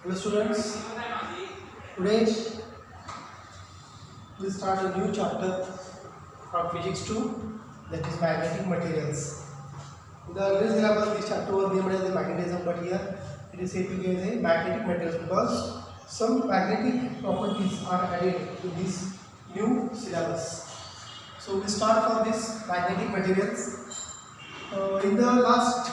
Hello students, today we start a new chapter from physics 2, that is magnetic materials. In the earlier syllabus this chapter was named as the magnetism, but here it is said to be as a magnetic materials because some magnetic properties are added to this new syllabus. So we start from this magnetic materials. In the last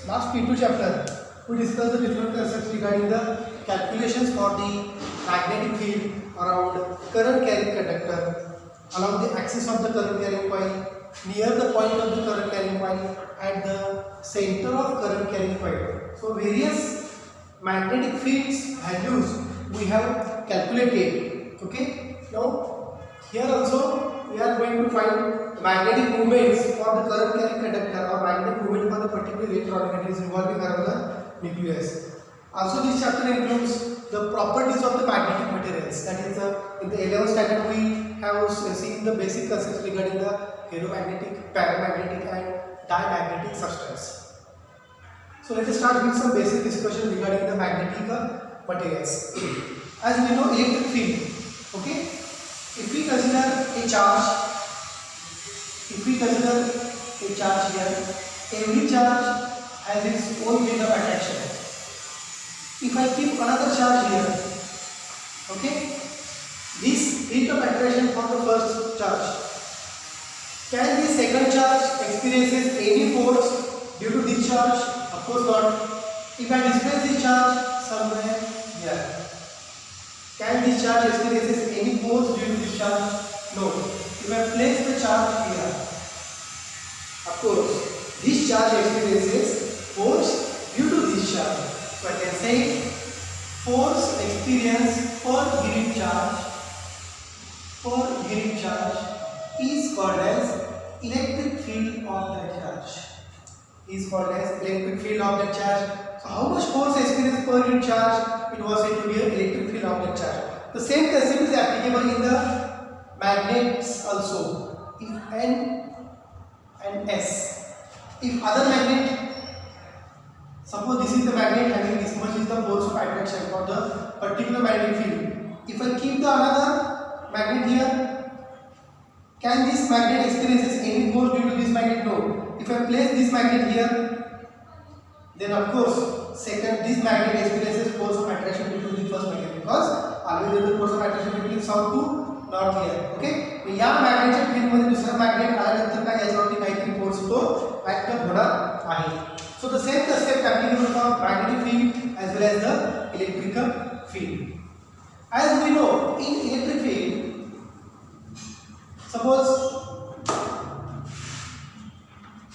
P2 chapter we discussed the different concepts regarding the calculations for the magnetic field around current carrying conductor, along the axis of the current carrying coil, near the point of the current carrying coil, at the center of current carrying coil. So various magnetic fields values we have calculated. Okay, now here also we are going to find magnetic moments for the current carrying conductor or magnetic moment for the particular electron that is revolving around the nucleus. Also this chapter includes the properties of the magnetic materials, that is in the 11th standard we have seen the basic concepts regarding the ferromagnetic, paramagnetic and diamagnetic substance. So let us start with some basic discussion regarding the magnetic materials. As we know, electric field, okay, if we consider a charge here, every charge has its own field of attraction. If I keep another charge here, okay, this field of attraction for the first charge, can this second charge experiences any force due to this charge? Of course not. If I displace this charge somewhere here, can this charge experiences any force due to this charge? No. If I place the charge here, of course this charge experiences force due to this charge. So I can say force experienced per unit charge is called as electric field of that charge. So how much force experienced per unit charge? It was said to be an electric field of that charge. The same concept is applicable in the magnets also. If N and S, if other magnet, suppose this is the magnet having this much is the force of attraction for the particular magnetic field. If I keep the another magnet here, can this magnet experiences any force due to this magnet? No. If I place this magnet here, then of course this magnet experiences force of attraction due to the first magnet, because always there is force of attraction between south to north here. Okay, या मॅग्नेटच्या field मध्ये दुसरा magnet आल्यानंतर काय याच्यावरती काहीतरी force तो act होणार आहे. So the same concept applicable for magnetic field as well as the electrical field. As we know, in electric field, suppose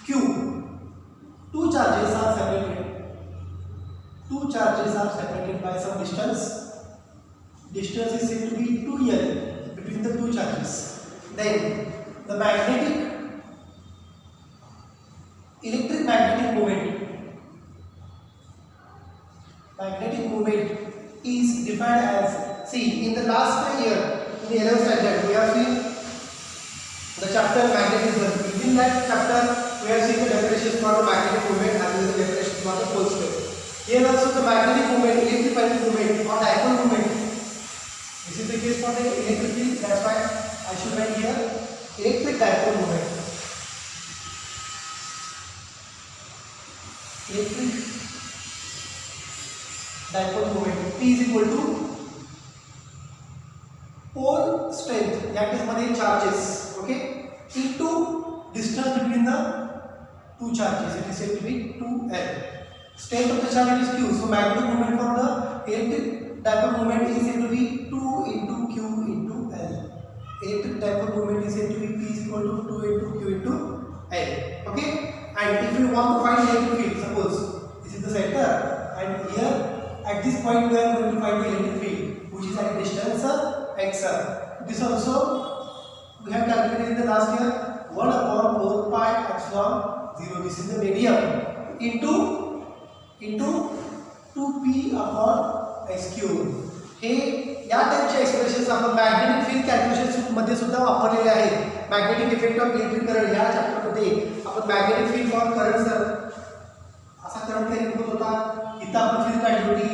Q, two charges are separated by some distance. Distance is said to be 2L between the two charges. Then the electric magnetic moment is defined as, see, in the last year in the 11th standard we have seen the chapter magnetism. Within that chapter we have seen the definitions for the magnetic moment as well as the definitions for the pole square. Here also the magnetic moment, electric magnetic moment or dipole moment. This is the case for the electric field, that's why I should write here electric dipole moment. Electric dipole moment P is equal to pole strength, that is many charges, okay, into distance between the two charges. It is said to be 2L. Strength of the charge is Q. So magnetic moment for the electric dipole moment is said to be 2 into Q into L. Electric dipole moment is said to be P is equal to 2 into Q into L. Okay. And if we want to find electric field, suppose this is the center, and here at this point we are going to find the electric field, which is at a distance x. This also we have calculated in the last year, 1 upon 4 pi epsilon 0. This is the medium into 2p upon x cube. हे या टाइपचे expressions आपण magnetic field calculations मध्ये सुद्धा वापरलेले आहेत. Magnetic effect of electric current या chapter मध्ये आपण magnetic field for current असा करंट कॅरी होत होता. इथं आपण फील्ड काढली होती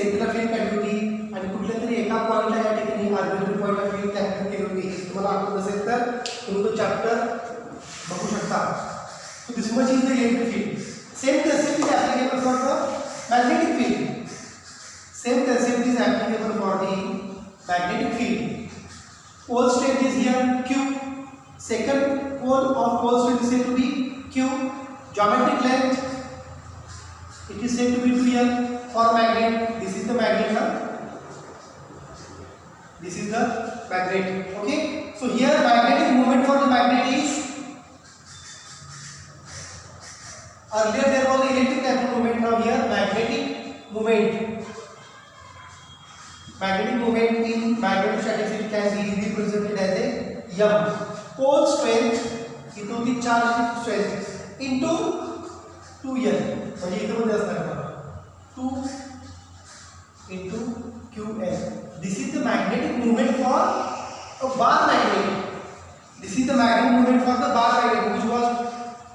सेंटरला फील्ड काढली होती आणि कुठल्या तरी एका पॉईंटला या ठिकाणी आर्बिट्ररी पॉईंटला फील्ड कॅल्क्युलेट केली होती. तुम्हाला आठवत नसेल तर तुम्ही तो चॅप्टर बघू शकता. So this much is the electric field. Same concept is applicable for the magnetic field. Same concept is applicable for the magnetic field. Pole strength is here Q. Second pole of pole strength is said to be Q. Geometric length, it is said to be 2L for magnet. This is the magnet. This is the magnet. Okay. So here magnetic moment for the magnet is, earlier there was electric type of movement. Now here magnetic movement. Magnetic movement in magnetostatics can be represented as a M. Pole strength into the charge strength into 2L. म्हणजे इथे मध्ये असणार बघा 2 into QL. This is the magnetic movement for a bar magnet. This is the magnetic movement for the bar magnet, which was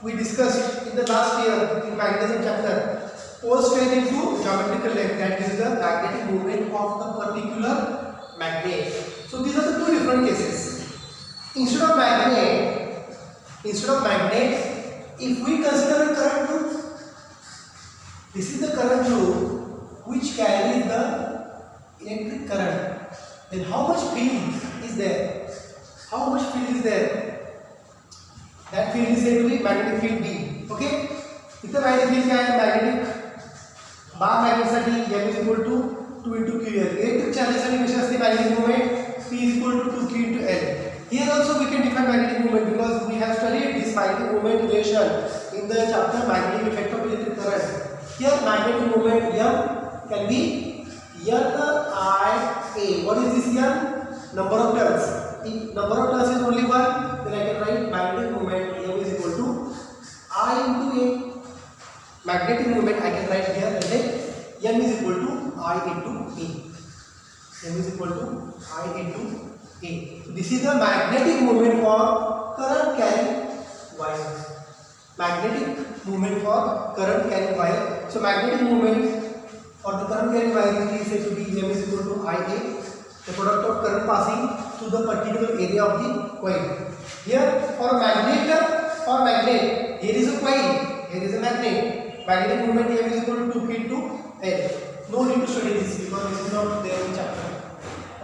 we discussed in the last year in magnetism chapter. Pole strength into geometrical length, that is the magnetic movement of the particular magnet. So these are the two different cases. Instead of magnet, if we consider a current loop, this is the current loop which carries the electric current. Then how much field is there? How much field is there? That field is said to be magnetic field B. Okay? इथं magnetic field काय आहे? Magnetic बार magnet साठी M is equal to 2 into QL. Electric charges साठी कशी असते magnetic moment? P is equal to 2Q into L. Here also we can define magnetic moment because we have studied this magnetic moment relation in the chapter magnetic effect of electric current. Here magnetic moment M can be NIA. What is this N? Number of turns. If number of turns is only 1, then I can write magnetic moment M is equal to I into A. Magnetic moment I can write here as a M is equal to I into A. M is equal to I into A. So this is the magnetic moment for current carrying wire. Magnetic moment for current carrying wire. So magnetic moment for the current carrying wire is said to be M is equal to IA, the product of current passing through the particular area of the coil. Here for a magnet, here is a coil, here is a magnet. Magnetic moment M is equal to 2Q into L. No need to study this because this is not there in chapter.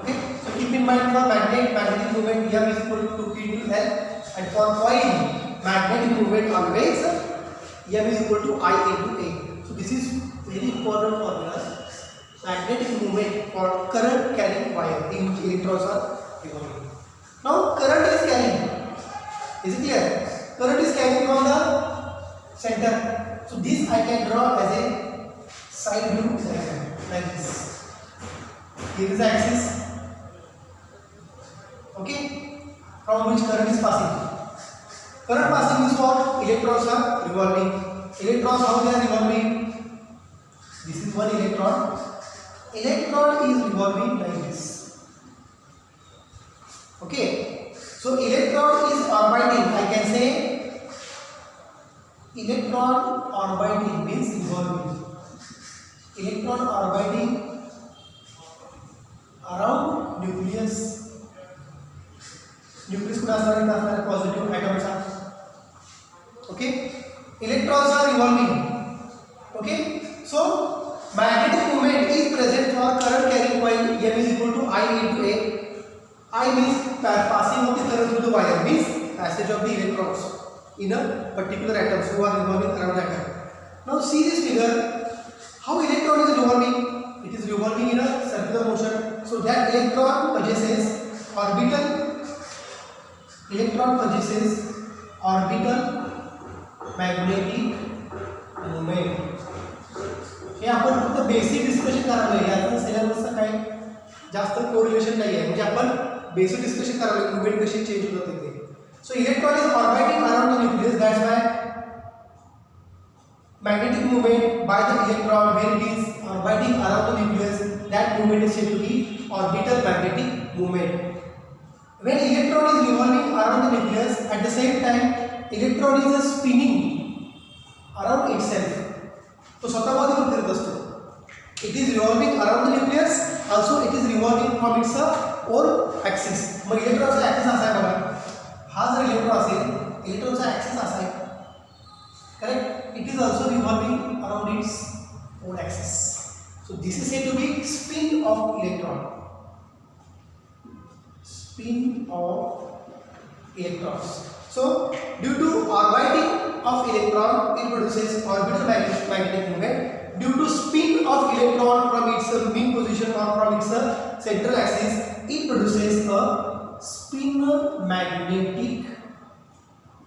Okay, so keep in mind for magnetic moment M is equal to 2Q into L, and for coil, magnetic moment always M is equal to I into A. So this is very important formula. Magnetic moment for current carrying wire in which electrons are revolving. Now current is carrying. Is it clear? Current is carrying from the center. So this I can draw as a side view diagram like this. Here is the axis. Okay, from which current is passing. Current passing is what? Electrons are revolving. Electrons, how they are revolving? This is one electron. Electron is revolving like this. Okay, so electron is orbiting. I can say electron orbiting means revolving. Electron orbiting around nucleus. Nucleus could have positive atoms are. Okay, electrons are revolving. Okay, so magnetic moment is present for current carrying coil. M is equal to I into A. I means passing of the current through the wire, means passage of the electrons in a particular atoms who are revolving around the atom. Now see this figure. How electron is revolving? It is revolving in a circular motion. So that electron possesses orbital. Electron possesses orbital magnetic moment. हे आपण फक्त basic discussion करायला याचं सिलेबसचं काही जास्त correlation नाही आहे, म्हणजे आपण बेसिक डिस्कशन करायला मूवमेंट कशी चेंज होत होते ते. So electron is orbiting around the nucleus, that's why magnetic movement by the electron when it is orbiting around the nucleus, that movement is said to be orbital magnetic movement. When electron is revolving around the nucleus, at the same time electron is spinning around itself. तो स्वतःमध्ये पण फिरत असतो. It is revolving around the nucleus. Also, it is revolving from its own axis. मग इलेक्ट्रॉनचा axis असा आहे बघा. हा जर इलेक्ट्रॉन असेल, इलेक्ट्रॉनचा ॲक्सिस असा आहे. Correct? It is also revolving around its own axis. So this is said to be spin of electron. Spin of electrons. So due to orbiting of electron, it produces orbital magnetic moment. Due to spin of electron from its mean position or from its central axis, it produces a spin magnetic.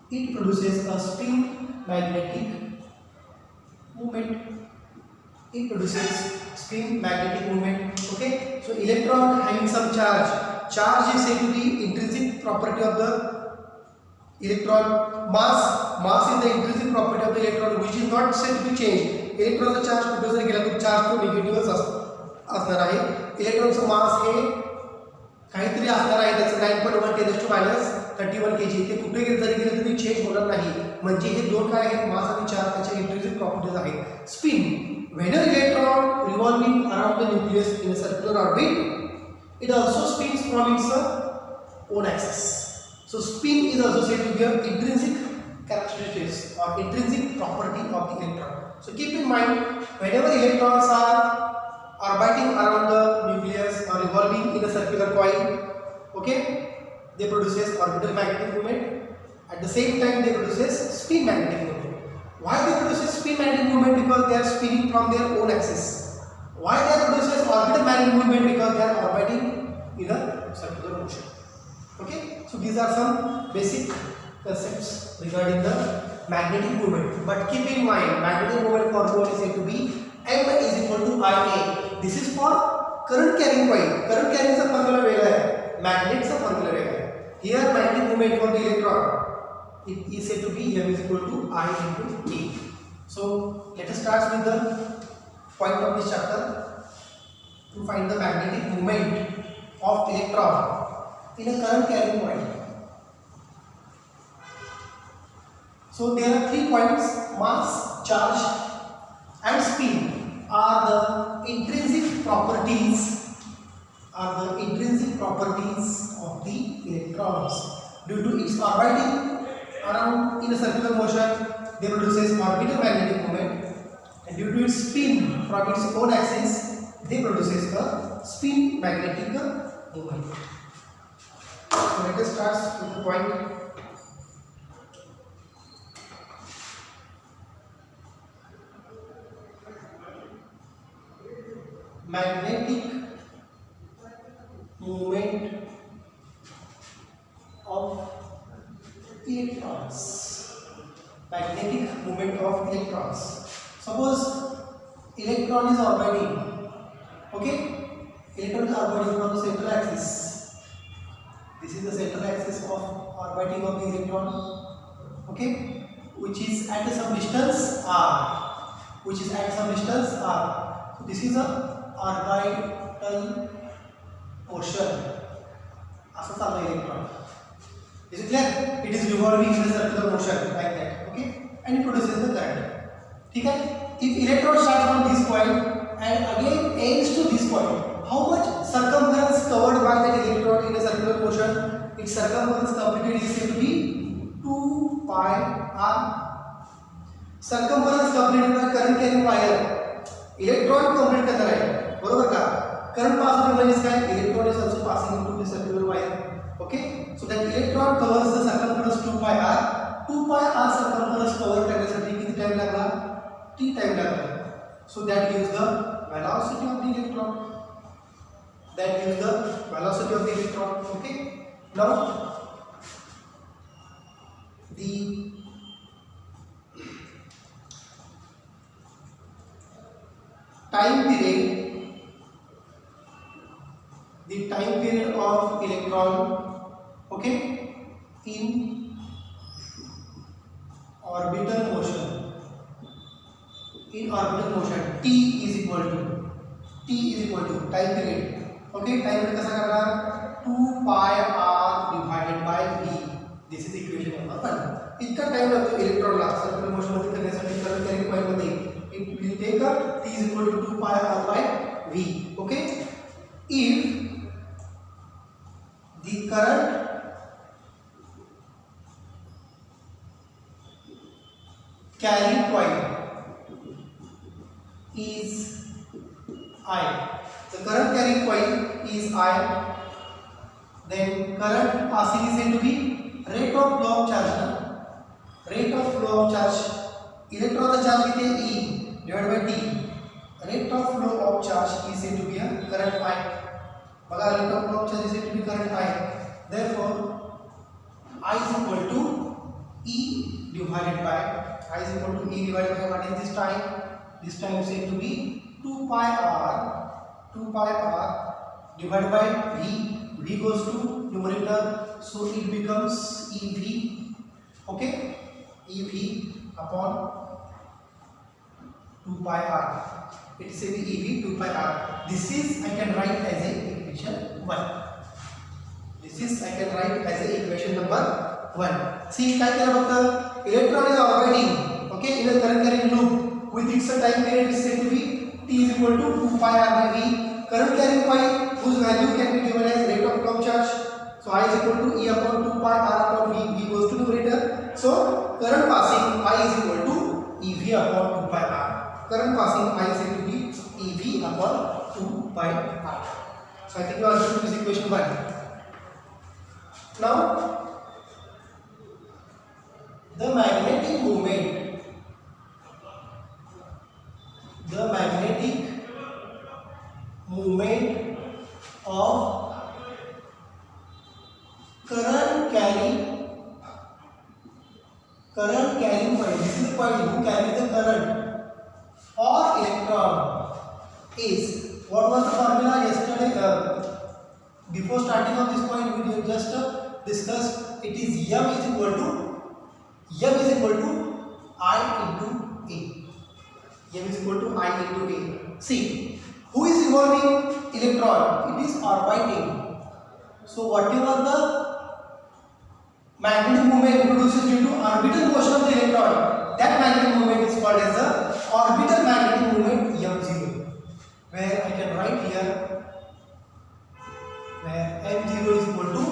It produces a spin magnetic moment. It produces spin magnetic moment. Okay, so electron having some charge. Charge is said to be intrinsic property of the electron. Mass is the intrinsic property of the electron, which is not said to be changed. इलेक्ट्रॉनचा charge कुठे जर गेला तर charge तो निगेटिव्हच असणार आहे. इलेक्ट्रॉनचं मास हे काहीतरी असणार आहे, त्याचं 9.1 10 -31 kg. ते कुठे जरी गेलं तरी चेंज होणार नाही. म्हणजे हे दोन काय आहेत, मास आणि चार्ज, त्याच्या इंट्रिन्सिक प्रॉपर्टीज आहेत. Spin, when an electron revolving around the nucleus in a circular orbit, it also spins from its own axis. So spin is also said to be an intrinsic characteristics or intrinsic property of the electron. So keep in mind, whenever electrons are orbiting around the nucleus or revolving in a circular coil, okay, they produces orbital magnetic moment. At the same time, they produces spin magnetic moment. Why they produces spin magnetic moment? Because they are spinning from their own axis. Why they produces orbital magnetic moment? Because they are orbiting in a circular motion. Okay, so these are some basic concepts regarding the magnetic moment. But keep in mind, magnetic moment formula is said to be M is equal to IA. This is for current carrying coil. Current carrying चा formula वेगळा आहे, magnet चा formula वेगळा आहे. Here magnetic moment for the electron, it is said to be M is equal to I into T. So let us start with the point of this chapter to find the magnetic moment of electron in a current carrying coil. So there are 3 points: mass, charge and spin are the intrinsic properties of the electrons. Due to its orbiting around in a circular motion, they produces orbital magnetic moment, and due to its spin from its own axis, they produces a spin magnetic moment. So let us start with the point. Magnetic moment of electrons. Magnetic moment of electrons. Suppose electron is orbiting. Okay, electron is orbiting from the central axis. This is the central axis of orbiting of the electron. Okay, which is at some distance r. So this is a orbital motion. असं चालू electron. Is it clear? It is revolving in a circular motion like that. Okay, and it produces the current. ठीक है? If electron starts from this point and again ends to this point, how much circumference covered by that electron in a circular motion? Its circumference completed is said to be 2 pi r. Circumference completed by current carrying wire. Electron complete करणार आहे, बरोबर का? Current pass होणे म्हणजे काय? Electron is also passing into the circular wire. Okay, so that electron covers the circumference 2 pi r. 2 pi r circumference cover करण्यासाठी किती time लागला? t टाइम लागला. So that gives the velocity of the electron. Okay, now the time period of electron, okay, in orbital motion, t is equal to time period. Okay, time period कसा करणार? 2 pi r divided by v. This is equation number 1. इतका time लागतो इलेक्ट्रॉनला circular motion मध्ये करण्यासाठी. Current carrying coil मध्ये it will take a T is equal to 2 pi r by V. Okay, if the current carrying coil is I, the current carrying coil is I, then current passing is said to be rate of flow of charge. Rate of flow of charge, electron charge कितने E divided by T. Rate of flow of charge is said to be a current I. बघा rate of flow of charge is said to be current I. Therefore, I is equal to E divided by what is this time? This time is said to be 2 pi r divided by V. V goes to numerator, so it becomes EV. Okay, EV upon 2 pi r. It is EV 2 pi r. This is I can write as a equation 1. This is I can write as a equation number 1. See, काय केलं फक्त electron is orbiting, okay, in a current carrying loop with its time period is said to be T is equal to 2 pi r by V. Current carrying coil whose value can be given as rate of flow charge. So I is equal to E upon 2 pi r upon V. V goes to numerator. So current passing I is equal to EV upon 2 pi r. Current passing I is said to be EV upon 2 pi r. So I think you answer to this equation 1. Now the magnetic moment of current carrying coil, this is the coil who carries the current or electron, is, what was the formula yesterday? Before starting on this point we just discussed, it is M is equal to I into A. M is equal to I into A. See, who is revolving? Electron. It is orbiting. So whatever the magnetic moment produces due to orbital motion of the electron, that magnetic moment is called as the orbital magnetic moment M0. Where I can write here, where M0 is equal to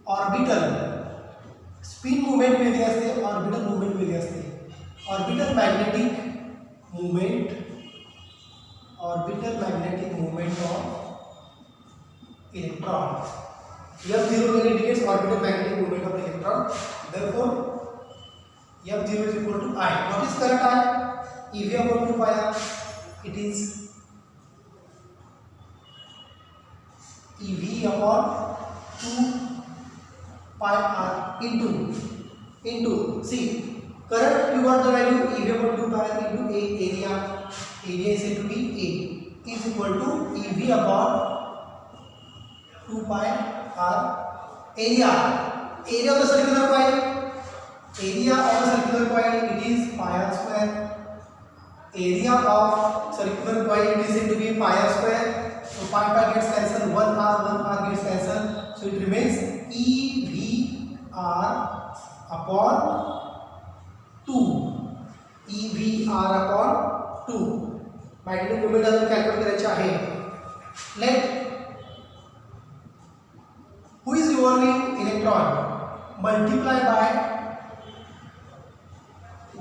orbital spin movement वेगळे असते, orbital movement वेगळे असते. Orbital magnetic movement of electron. F0 indicates orbital magnetic movement of electron. Therefore, F0 is equal to I. What is current I? EV upon 2 pi r. It is EV upon 2 pi r into see, current you got the value EV upon 2 pi r into area is said to be A, is equal to EV upon 2 pi r. Area of the circular coil, it is pi r square. Area of circular coil, it is said to be pi r square. So pi gets cancelled, 1 r gets cancelled, so it remains EV r upon 2. EV r upon 2. magnetic moment अजून calculate करायचे आहे. Let who is revolving electron multiply by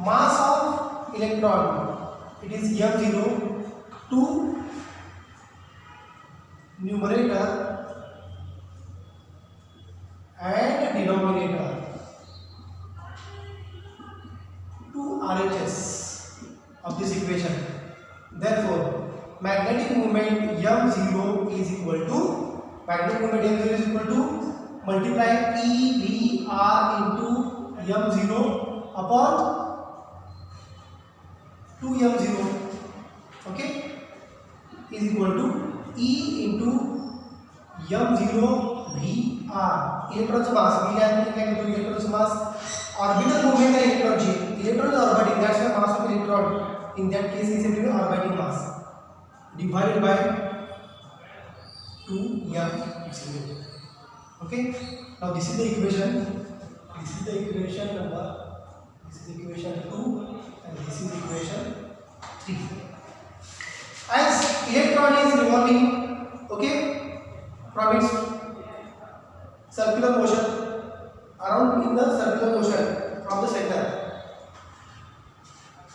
mass of electron, it is M0 to numerator and denominator to RHS of this equation. Therefore, magnetic moment M0 is equal to multiply EVR into M0 upon 2M0, okay, is equal to E into M0 VR. Electron's mass, electron's mass, orbital movement of electron. Electron is orbiting, that's the mass of electron. In that case, is simply orbiting mass divided by 2m0. Okay. Now this is the equation. This is the equation number This is equation 2 and this is equation 3. As electron is revolving, okay, from its circular motion around in the circular motion from the center,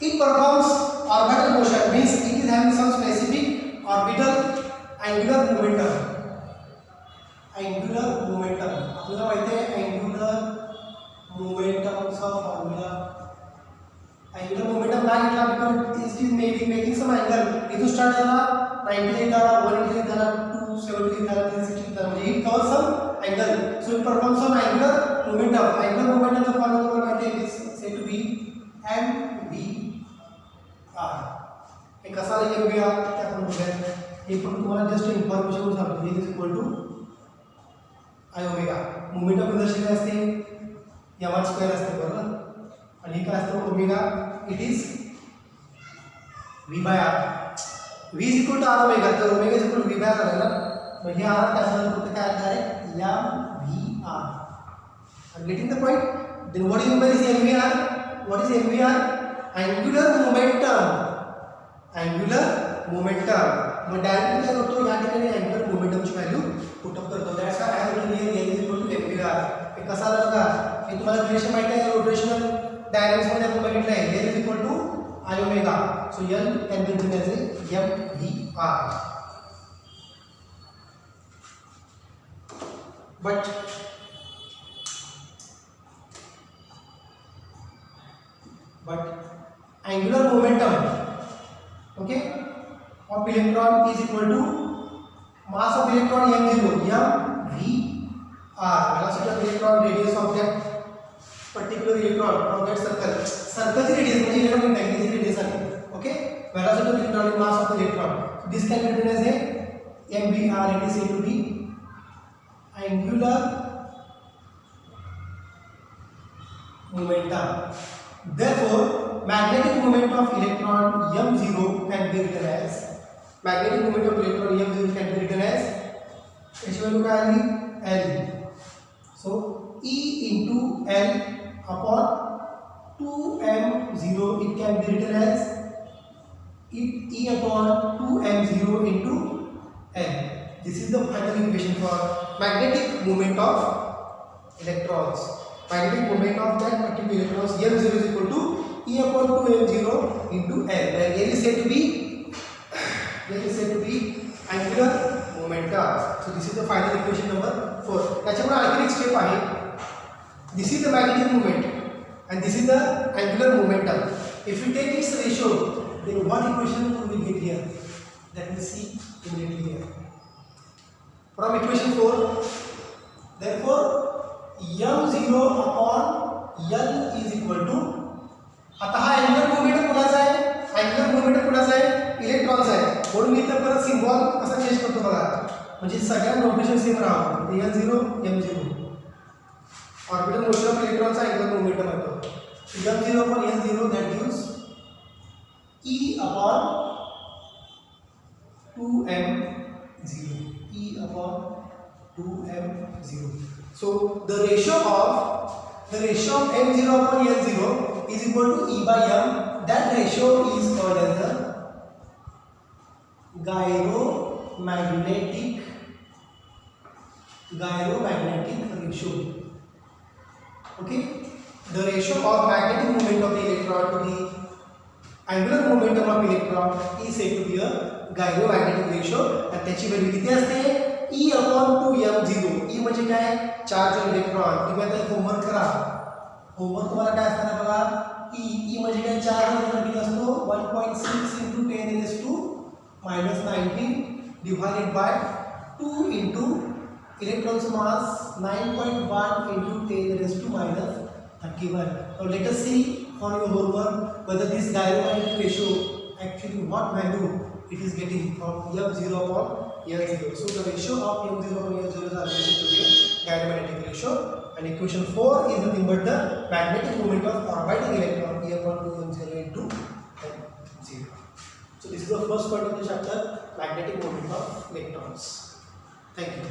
it performs orbital motion, means it is having some specific orbital angular momentum. Angular momentum आपल्याला माहिती आहे angular momentumचा formula. angular momentum काय घेतला, because it is making some angle. इथून start झाला 90 झाला, 180 झाला, 270 झाला, 360 झाला, म्हणजे it covers some angle. So it performs some angular momentum. Angular momentum चा फॉर्म्युला तुम्हाला माहिती आहे, is said to be mvr. हे कसा mvr ते आपण बघूया. हे पण तुम्हाला जस्ट इन्फॉर्मेशन सांगतो. हे is equal to I omega. Momentum प्रदर्शन काय असते, m स्क्वेअर असते, बरोबर. आणि हे काय असतं omega, it is v by r. v is equal to r omega, तर omega is equal to v by r झालं ना. मग हे r कॅन्सल होतं, काय direct mvr. I'm getting the point. Then what is mvr? What is mvr? Angular momentum. Angular momentum. मग direct काय करतो, या ठिकाणी अँग्युलर मोमेंटमची व्हॅल्यू पुट अप करतो. That's why I have written here n equal to mvr. हे कसं आलं बघा, हे तुम्हाला रिलेशन माहिती आहे, रोटेशनल डायनॅमिक्स मध्ये आपण बघितलं आहे. n equal to I omega. So n can be written as mvr. but angular momentum, okay, of electron is equal to mass of electron m0, mvr, velocity of electron, radius of that particular electron from that circle. Circle की radius म्हणजे electron magnetic radius आहे, okay. Velocity of electron is mass of the electron. So this can be written as a mvr. It is said to be angular momentum. Therefore, magnetic moment of electron m0 can be written as h value can be L. So E into L upon 2m0, it can be written as E upon 2m0 into L. This is the final equation for magnetic moment of electrons. Magnetic moment of that particular electrons m0 is equal to E upon 2m0 into L, where L is said to be angular momentum. So this is the final equation number 4. त्याच्यामुळे आणखी एक step आहे. This is the magnetic moment and this is the angular momentum. If we take its ratio, then what equation will we get here? That we see immediately here. From equation 4, therefore m0 upon L is equal to, आता हा angular momentum कुणाचा आहे, angular momentum कुणाचा आहे, इलेक्ट्रॉनचा आहे. म्हणून मी तर परत सिम्बॉल कसा चेंज करतो बघा, म्हणजे सगळ्या नोटेशन सेम राहावं. L0 m0 orbital motion of इलेक्ट्रॉनचा अँग्युलर मोमेंटम आहे. m0 upon L0 that gives E upon 2m0. E upon 2m0. So the ratio of m0 upon L0 is equal to E by m. That ratio is called as the gyromagnetic ratio. Okay, the ratio of magnetic moment of the electron to the angular momentum of electron is said to be a gyromagnetic ratio. आणि त्याची value किती असते, E upon 2m0. E म्हणजे काय, charge on electron. तुम्ही आता homework करा. Homework तुम्हाला काय असणार बघा, E म्हणजे काय, चार्ज इलेक्ट्रॉन किती असतो, 1.6 into 10 raised to -19 divided by 2 into electrons mass 9.1 into 10 raised to -31. Now let us see for your homework whether this gyromagnetic ratio actually what value it is getting from m0 upon L0. So the ratio of m0 upon L0 is always to be a gyromagnetic ratio, and equation 4 is nothing but the magnetic moment of orbiting electron E upon 2m0 into m0. So this is the first part of the chapter, magnetic moment of electrons. Thank you.